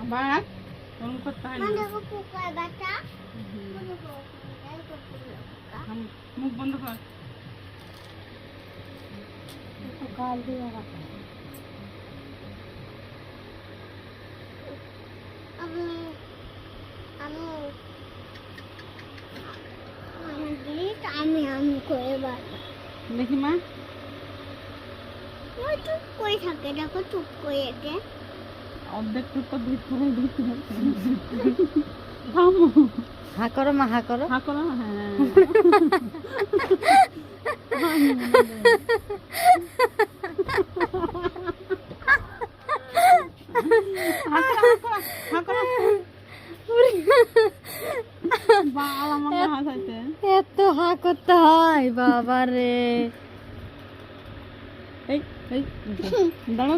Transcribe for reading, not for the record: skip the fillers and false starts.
আবার ফোন করতে হয় না। দেখো পোকার বাচ্চা মুখ বন্ধ কর। গাল দিয়ে রাখা আমি আমি আমি আমি করে বাড়ি দেখি মা, ওই চুপ করে থাকে দেখো চুপ করে একে অর্ধেক টুকটা ভিতরে দিতে হবে। থামো, হা করো মা, হা করো। হা করো। হ্যাঁ, বাবা আমাকে হাসাইতে। এত হা করতে হয় বাবা রে। এই এই দাঁড়াও।